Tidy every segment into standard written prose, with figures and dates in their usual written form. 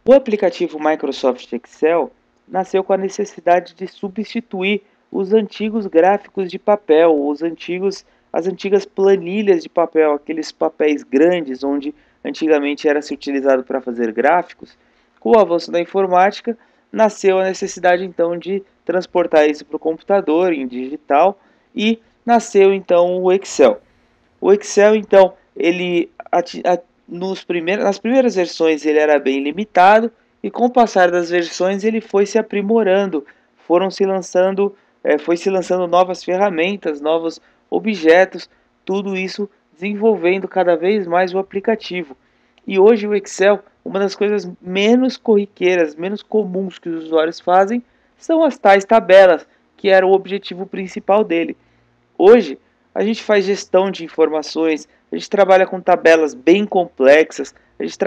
O aplicativo Microsoft Excel nasceu com a necessidade de substituir os antigos gráficos de papel, as antigas planilhas de papel, aqueles papéis grandes onde antigamente era se utilizado para fazer gráficos. Com o avanço da informática, nasceu a necessidade então de transportar isso para o computador em digital e nasceu então o Excel. O Excel, então, nas primeiras versões ele era bem limitado e com o passar das versões ele foi se aprimorando, foi se lançando novas ferramentas, novos objetos, tudo isso desenvolvendo cada vez mais o aplicativo. E hoje o Excel, uma das coisas menos corriqueiras, menos comuns que os usuários fazem, são as tais tabelas, que era o objetivo principal dele. Hoje, a gente faz gestão de informações, a gente trabalha com tabelas bem complexas, a gente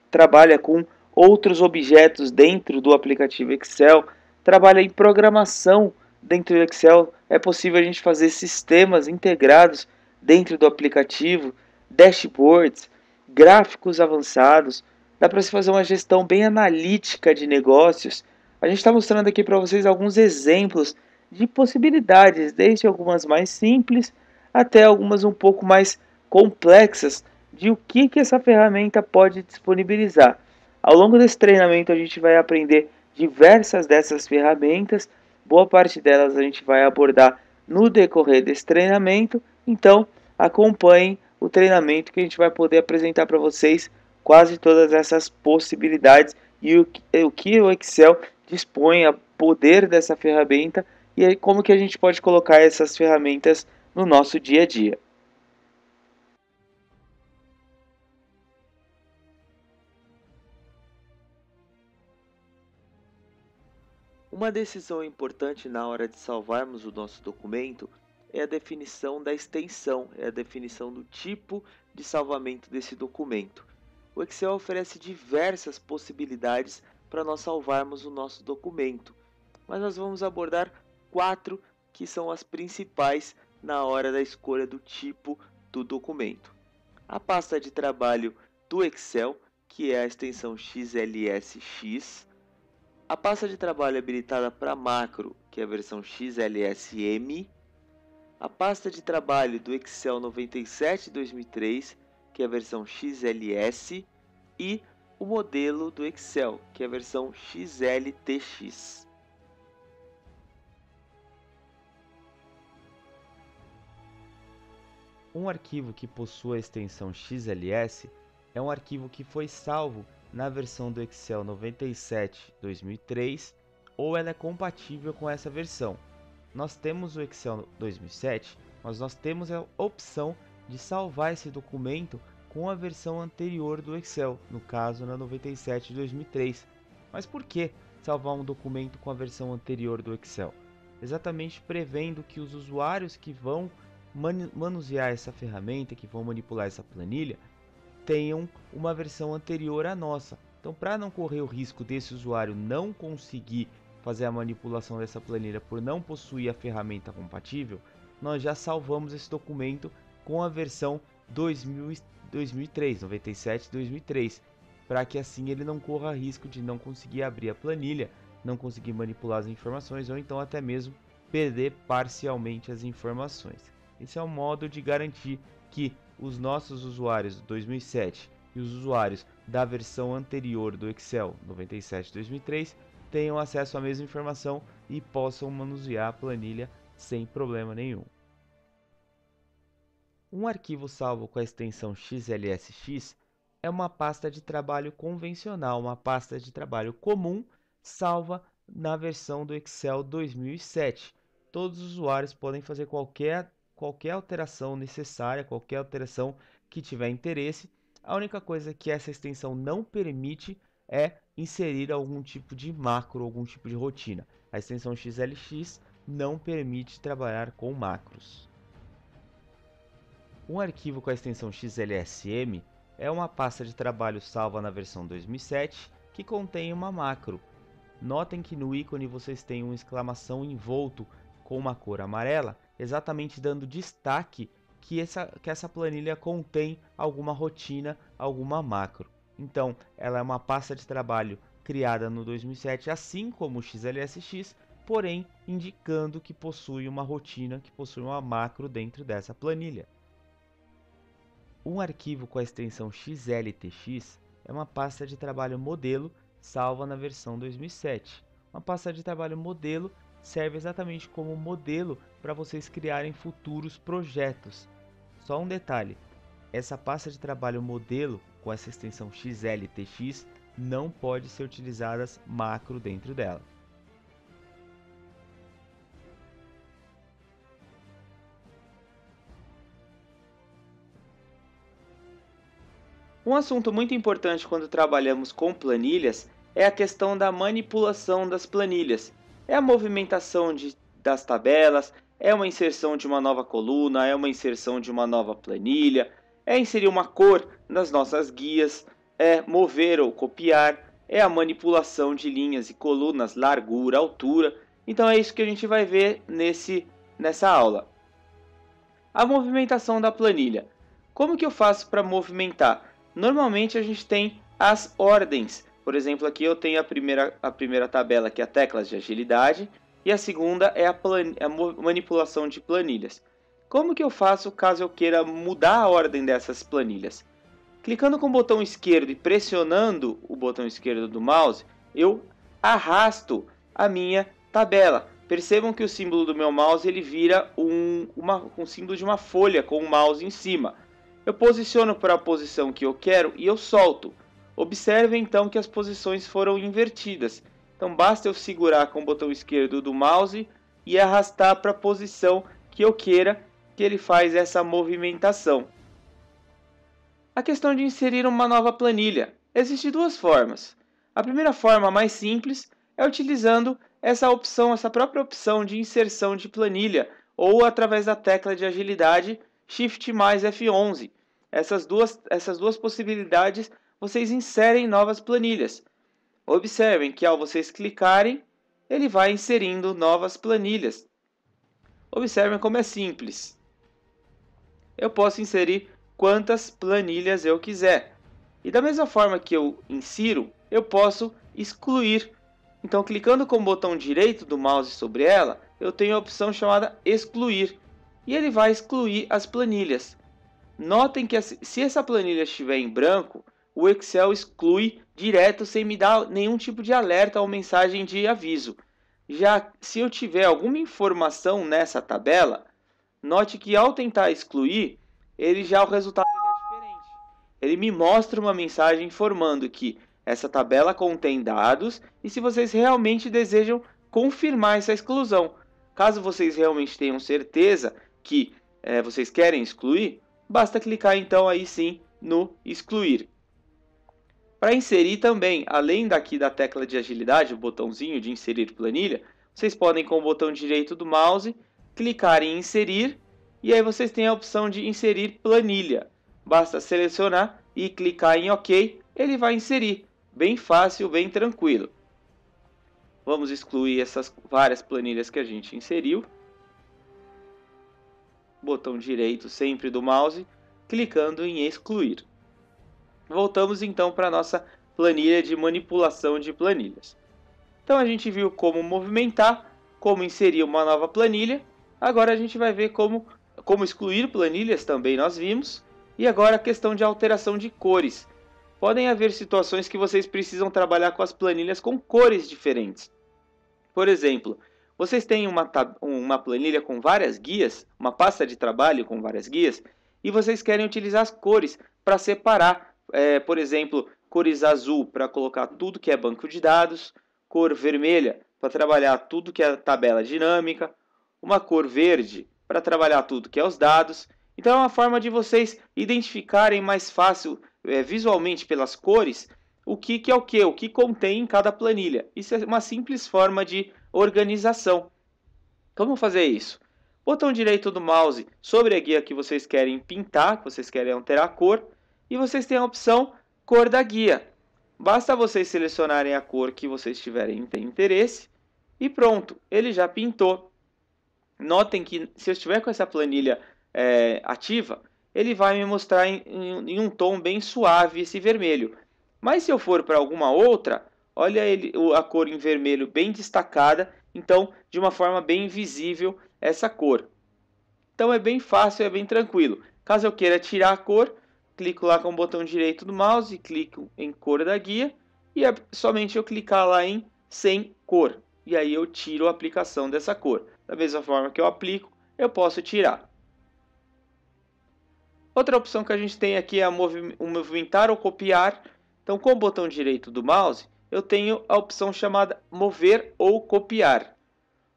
trabalha com outros objetos dentro do aplicativo Excel, trabalha em programação dentro do Excel. É possível a gente fazer sistemas integrados dentro do aplicativo, dashboards, gráficos avançados. Dá para se fazer uma gestão bem analítica de negócios. A gente está mostrando aqui para vocês alguns exemplos de possibilidades, desde algumas mais simples até algumas um pouco mais complexas de o que essa ferramenta pode disponibilizar. Ao longo desse treinamento a gente vai aprender diversas dessas ferramentas, boa parte delas a gente vai abordar no decorrer desse treinamento, então acompanhem o treinamento que a gente vai poder apresentar para vocês quase todas essas possibilidades e o que o Excel dispõe a poder dessa ferramenta e aí como que a gente pode colocar essas ferramentas no nosso dia a dia. Uma decisão importante na hora de salvarmos o nosso documento é a definição da extensão, é a definição do tipo de salvamento desse documento. O Excel oferece diversas possibilidades para nós salvarmos o nosso documento, mas nós vamos abordar 4 que são as principais na hora da escolha do tipo do documento. A pasta de trabalho do Excel, que é a extensão XLSX, a pasta de trabalho habilitada para macro, que é a versão XLSM, a pasta de trabalho do Excel 97/2003, que é a versão XLS, e o modelo do Excel, que é a versão XLTX. Um arquivo que possui a extensão XLS é um arquivo que foi salvo na versão do Excel 97/2003 ou ela é compatível com essa versão. Nós temos o Excel 2007, mas nós temos a opção de salvar esse documento com a versão anterior do Excel, no caso na 97/2003. Mas por que salvar um documento com a versão anterior do Excel? Exatamente prevendo que os usuários que vão manusear essa ferramenta, que vão manipular essa planilha, tenham uma versão anterior à nossa. Então, para não correr o risco desse usuário não conseguir fazer a manipulação dessa planilha por não possuir a ferramenta compatível, nós já salvamos esse documento com a versão 2003, 97/2003, para que assim ele não corra risco de não conseguir abrir a planilha, não conseguir manipular as informações ou então até mesmo perder parcialmente as informações. Esse é o modo de garantir que os nossos usuários do 2007 e os usuários da versão anterior do Excel 97/2003 tenham acesso à mesma informação e possam manusear a planilha sem problema nenhum. Um arquivo salvo com a extensão XLSX é uma pasta de trabalho convencional, uma pasta de trabalho comum salva na versão do Excel 2007. Todos os usuários podem fazer qualquer alteração necessária, qualquer alteração que tiver interesse. A única coisa que essa extensão não permite é inserir algum tipo de macro, algum tipo de rotina. A extensão XLX não permite trabalhar com macros. Um arquivo com a extensão XLSM é uma pasta de trabalho salva na versão 2007 que contém uma macro. Notem que no ícone vocês têm uma exclamação envolto com uma cor amarela, exatamente dando destaque que essa planilha contém alguma rotina, alguma macro. Então, ela é uma pasta de trabalho criada no 2007, assim como o XLSX, porém indicando que possui uma rotina, que possui uma macro dentro dessa planilha. Um arquivo com a extensão XLTX é uma pasta de trabalho modelo salva na versão 2007. Uma pasta de trabalho modelo serve exatamente como modelo para vocês criarem futuros projetos. Só um detalhe, essa pasta de trabalho modelo com essa extensão XLTX não pode ser utilizadas macro dentro dela. Um assunto muito importante quando trabalhamos com planilhas é a questão da manipulação das planilhas. É a movimentação das tabelas, é uma inserção de uma nova coluna, é uma inserção de uma nova planilha, é inserir uma cor nas nossas guias, é mover ou copiar, é a manipulação de linhas e colunas, largura, altura. Então é isso que a gente vai ver nessa aula. A movimentação da planilha. Como que eu faço para movimentar? Normalmente a gente tem as ordens. Por exemplo, aqui eu tenho a primeira tabela, que é a teclas de agilidade, e a segunda é a manipulação de planilhas. Como que eu faço caso eu queira mudar a ordem dessas planilhas? Clicando com o botão esquerdo e pressionando o botão esquerdo do mouse, eu arrasto a minha tabela. Percebam que o símbolo do meu mouse ele vira um símbolo de uma folha com o mouse em cima. Eu posiciono para a posição que eu quero e eu solto. Observe então que as posições foram invertidas. Então basta eu segurar com o botão esquerdo do mouse e arrastar para a posição que eu queira, que ele faz essa movimentação. A questão de inserir uma nova planilha. Existem duas formas. A primeira forma, mais simples, é utilizando essa própria opção de inserção de planilha, ou através da tecla de agilidade Shift mais F11. Essas duas possibilidades, vocês inserem novas planilhas. Observem que ao vocês clicarem, ele vai inserindo novas planilhas. Observem como é simples. Eu posso inserir quantas planilhas eu quiser. E da mesma forma que eu insiro, eu posso excluir. Então, clicando com o botão direito do mouse sobre ela, eu tenho a opção chamada excluir. E ele vai excluir as planilhas. Notem que se essa planilha estiver em branco, o Excel exclui direto sem me dar nenhum tipo de alerta ou mensagem de aviso. Já se eu tiver alguma informação nessa tabela, note que ao tentar excluir, o resultado é diferente. Ele me mostra uma mensagem informando que essa tabela contém dados e se vocês realmente desejam confirmar essa exclusão. Caso vocês realmente tenham certeza que vocês querem excluir, basta clicar então aí sim no excluir. Para inserir também, além daqui da tecla de agilidade, o botãozinho de inserir planilha, vocês podem com o botão direito do mouse clicar em inserir e aí vocês têm a opção de inserir planilha. Basta selecionar e clicar em OK, ele vai inserir. Bem fácil, bem tranquilo. Vamos excluir essas várias planilhas que a gente inseriu. Botão direito sempre do mouse, clicando em excluir. Voltamos então para a nossa planilha de manipulação de planilhas. Então a gente viu como movimentar, como inserir uma nova planilha. Agora a gente vai ver como excluir planilhas, também nós vimos. E agora a questão de alteração de cores. Podem haver situações que vocês precisam trabalhar com as planilhas com cores diferentes. Por exemplo, vocês têm uma planilha com várias guias, uma pasta de trabalho com várias guias, e vocês querem utilizar as cores para separar, por exemplo, cores azul para colocar tudo que é banco de dados, cor vermelha para trabalhar tudo que é tabela dinâmica, uma cor verde para trabalhar tudo que é os dados. Então é uma forma de vocês identificarem mais fácil visualmente pelas cores o que é o que contém em cada planilha. Isso é uma simples forma de organização. Como fazer isso? Botão direito do mouse sobre a guia que vocês querem pintar, que vocês querem alterar a cor, e vocês têm a opção cor da guia. Basta vocês selecionarem a cor que vocês tiverem interesse e pronto, ele já pintou. Notem que se eu estiver com essa planilha ativa, ele vai me mostrar em um tom bem suave esse vermelho. Mas se eu for para alguma outra, olha a cor em vermelho bem destacada, então de uma forma bem visível essa cor. Então é bem fácil, é bem tranquilo. Caso eu queira tirar a cor, clico lá com o botão direito do mouse, clico em cor da guia e é somente eu clicar lá em sem cor. E aí eu tiro a aplicação dessa cor. Da mesma forma que eu aplico, eu posso tirar. Outra opção que a gente tem aqui é o movimentar ou copiar. Então, com o botão direito do mouse, eu tenho a opção chamada mover ou copiar.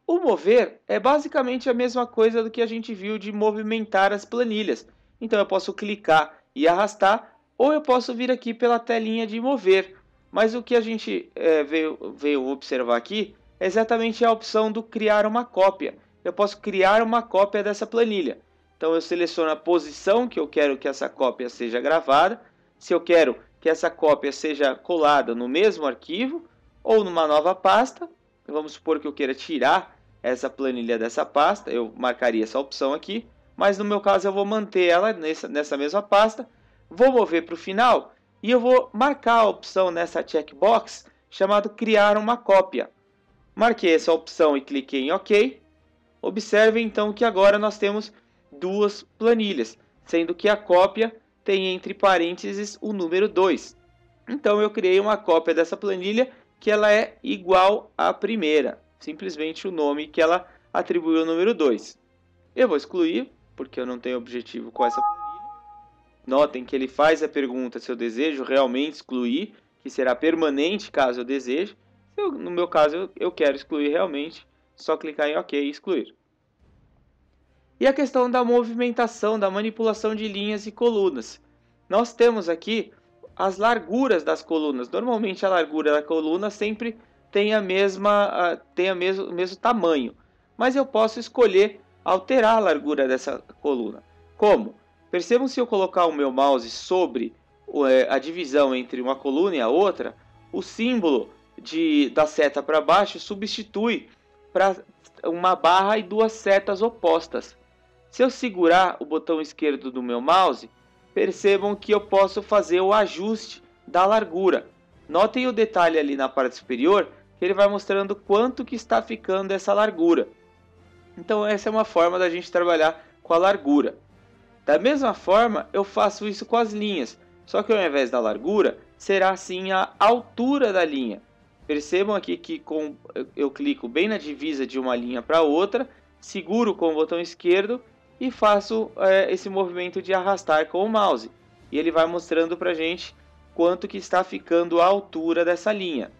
O mover é basicamente a mesma coisa do que a gente viu de movimentar as planilhas. Então eu posso clicar e arrastar, ou eu posso vir aqui pela telinha de mover. Mas o que a gente veio observar aqui é exatamente a opção do criar uma cópia. Eu posso criar uma cópia dessa planilha. Então eu seleciono a posição que eu quero que essa cópia seja gravada, se eu quero que essa cópia seja colada no mesmo arquivo ou numa nova pasta. Vamos supor que eu queira tirar essa planilha dessa pasta, eu marcaria essa opção aqui, mas no meu caso eu vou manter ela nessa mesma pasta, vou mover para o final e eu vou marcar a opção nessa checkbox chamado criar uma cópia. Marquei essa opção e cliquei em OK. Observe então que agora nós temos duas planilhas, sendo que a cópia tem entre parênteses o número 2. Então eu criei uma cópia dessa planilha que ela é igual à primeira, simplesmente o nome que ela atribuiu ao número 2. Eu vou excluir, porque eu não tenho objetivo com essa planilha. Notem que ele faz a pergunta se eu desejo realmente excluir, que será permanente caso eu deseje. No meu caso eu quero excluir realmente, só clicar em OK e excluir. E a questão da movimentação, da manipulação de linhas e colunas. Nós temos aqui as larguras das colunas. Normalmente a largura da coluna sempre tem o mesmo tamanho. Mas eu posso escolher alterar a largura dessa coluna. Como? Percebam, se eu colocar o meu mouse sobre a divisão entre uma coluna e a outra, o símbolo da seta para baixo substitui para uma barra e duas setas opostas. Se eu segurar o botão esquerdo do meu mouse, percebam que eu posso fazer o ajuste da largura. Notem o detalhe ali na parte superior, que ele vai mostrando quanto que está ficando essa largura. Então essa é uma forma da gente trabalhar com a largura. Da mesma forma, eu faço isso com as linhas, só que ao invés da largura, será sim a altura da linha. Percebam aqui que eu clico bem na divisa de uma linha para outra, seguro com o botão esquerdo e faço esse movimento de arrastar com o mouse. E ele vai mostrando para a gente quanto que está ficando a altura dessa linha.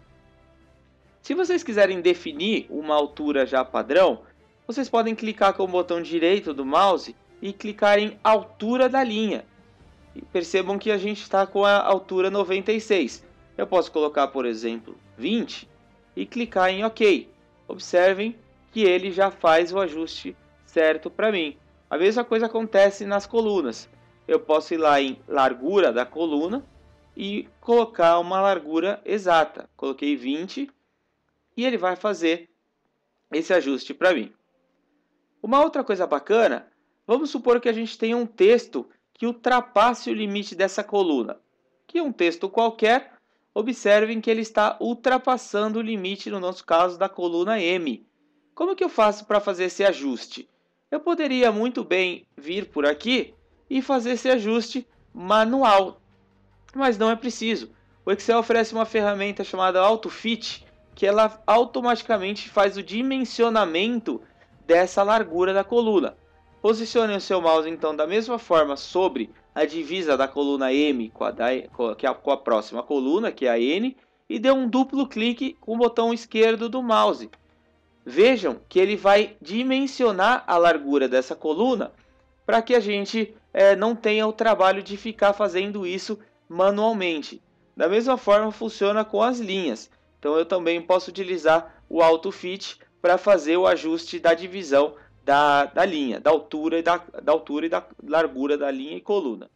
Se vocês quiserem definir uma altura já padrão, vocês podem clicar com o botão direito do mouse e clicar em altura da linha. E percebam que a gente está com a altura 96. Eu posso colocar, por exemplo, 20 e clicar em OK. Observem que ele já faz o ajuste certo para mim. A mesma coisa acontece nas colunas. Eu posso ir lá em largura da coluna e colocar uma largura exata. Coloquei 20 e ele vai fazer esse ajuste para mim. Uma outra coisa bacana, vamos supor que a gente tenha um texto que ultrapasse o limite dessa coluna. Que é um texto qualquer, observem que ele está ultrapassando o limite, no nosso caso, da coluna M. Como que eu faço para fazer esse ajuste? Eu poderia muito bem vir por aqui e fazer esse ajuste manual, mas não é preciso. O Excel oferece uma ferramenta chamada AutoFit, que ela automaticamente faz o dimensionamento dessa largura da coluna. Posicione o seu mouse então da mesma forma sobre a divisa da coluna M com a próxima coluna, que é a N, e dê um duplo clique com o botão esquerdo do mouse. Vejam que ele vai dimensionar a largura dessa coluna para que a gente não tenha o trabalho de ficar fazendo isso manualmente. Da mesma forma funciona com as linhas. Então eu também posso utilizar o AutoFit para fazer o ajuste da divisão da linha, da altura e da largura da linha e coluna.